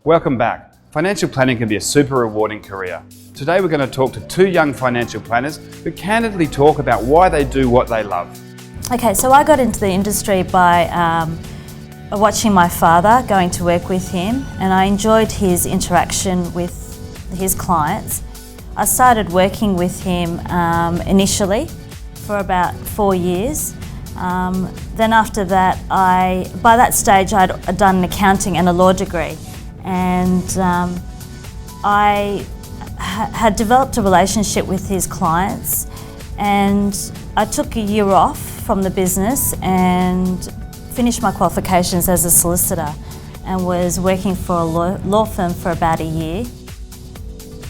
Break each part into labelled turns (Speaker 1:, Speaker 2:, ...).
Speaker 1: Welcome back. Financial planning can be a super rewarding career. Today we're going to talk to two young financial planners who candidly talk about why they do what they love.
Speaker 2: Okay, so I got into the industry by watching my father, going to work with him, and I enjoyed his interaction with his clients. I started working with him initially for about 4 years. Then after that, by that stage I'd done an accounting and a law degree, and I had developed a relationship with his clients, and I took a year off from the business and finished my qualifications as a solicitor and was working for a law firm for about a year.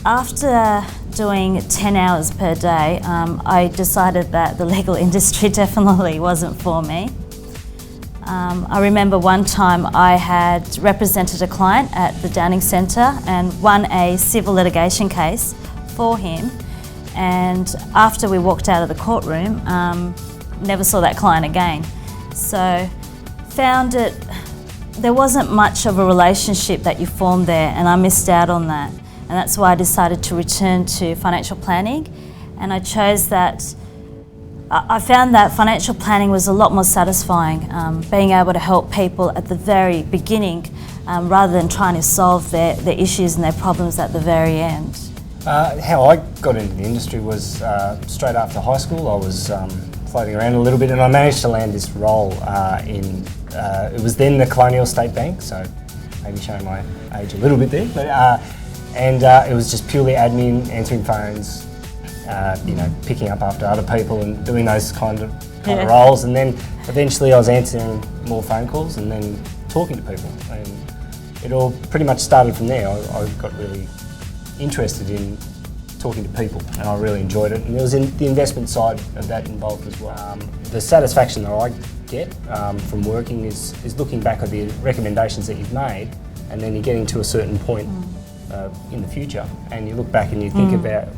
Speaker 2: After doing 10 hours per day, I decided that the legal industry definitely wasn't for me. I remember one time I had represented a client at the Downing Centre and won a civil litigation case for him, and after we walked out of the courtroom, never saw that client again. So found there wasn't much of a relationship that you formed there, and I missed out on that. And that's why I decided to return to financial planning, and I chose that. I found that financial planning was a lot more satisfying, being able to help people at the very beginning rather than trying to solve their issues and their problems at the very end.
Speaker 3: How I got into the industry was straight after high school. I was floating around a little bit and I managed to land this role it was then the Colonial State Bank, so maybe showing my age a little bit there, but it was just purely admin, answering phones, picking up after other people and doing those kind of roles. And then eventually I was answering more phone calls and then talking to people. And it all pretty much started from there. I got really interested in talking to people and I really enjoyed it. And there was the investment side of that involved as well. The satisfaction that I get from working is looking back at the recommendations that you've made, and then you're getting to a certain point in the future and you look back and you think about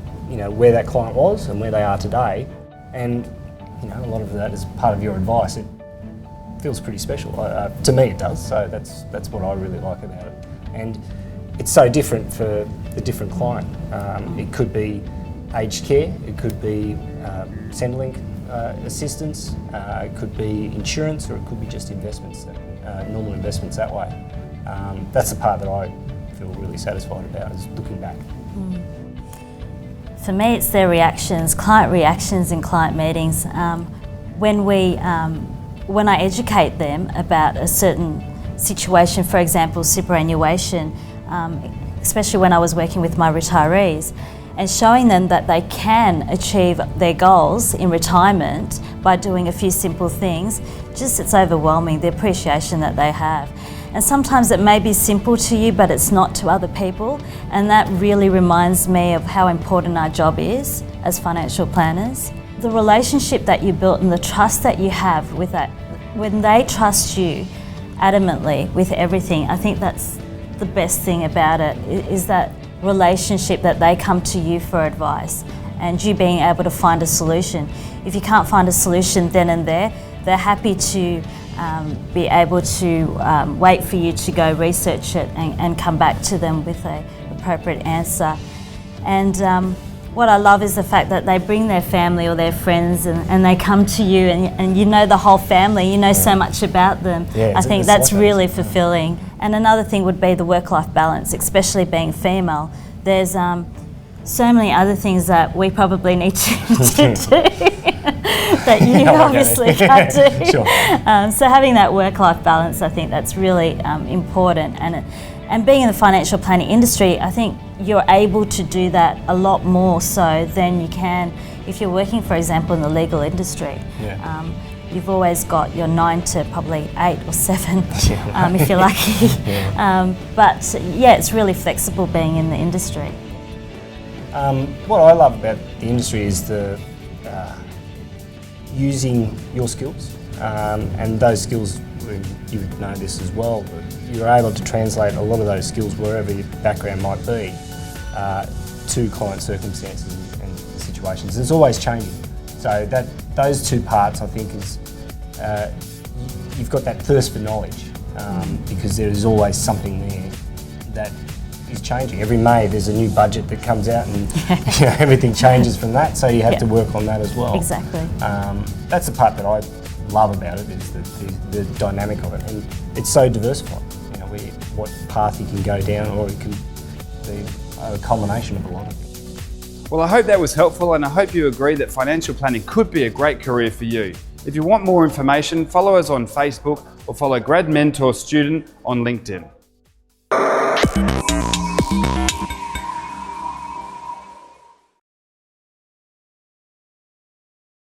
Speaker 3: where that client was and where they are today, and a lot of that is part of your advice. It feels pretty special. To me it does, so that's what I really like about it. And it's so different for the different client. It could be aged care, it could be Centrelink assistance, it could be insurance, or it could be just investments, normal investments that way. That's the part that I feel really satisfied about, is looking back.
Speaker 2: For me, it's their reactions, client reactions in client meetings. When I educate them about a certain situation, for example, superannuation, especially when I was working with my retirees, and showing them that they can achieve their goals in retirement by doing a few simple things, it's overwhelming, the appreciation that they have. And sometimes it may be simple to you, but it's not to other people. And that really reminds me of how important our job is as financial planners. The relationship that you built and the trust that you have with that, when they trust you adamantly with everything, I think that's the best thing about it, is that relationship that they come to you for advice and you being able to find a solution. If you can't find a solution then and there, they're happy to be able to wait for you to go research it and come back to them with an appropriate answer. And what I love is the fact that they bring their family or their friends and they come to you and you know the whole family, you know so much about them. I think that's really fulfilling. And another thing would be the work-life balance, especially being female. There's so many other things that we probably need to do that you obviously can't do.
Speaker 3: Sure.
Speaker 2: So having that work-life balance, I think that's really important. And being in the financial planning industry, I think you're able to do that a lot more so than you can if you're working, for example, in the legal industry. You've always got your 9 to probably 8 or 7 if you're lucky. But yeah, it's really flexible being in the industry.
Speaker 3: What I love about the industry is the using your skills, and those skills, you would know this as well, you're able to translate a lot of those skills wherever your background might be to client circumstances and situations. It's always changing. So those two parts, I think, is you've got that thirst for knowledge because there is always something there that is changing. Every May there's a new budget that comes out and everything changes from that, so you have to work on that as well.
Speaker 2: Exactly.
Speaker 3: That's the part that I love about it, is the dynamic of it, and it's so diversified. What path you can go down, or it can be a combination of a lot of things.
Speaker 1: Well, I hope that was helpful, and I hope you agree that financial planning could be a great career for you. If you want more information, follow us on Facebook or follow Grad Mentor Student on LinkedIn.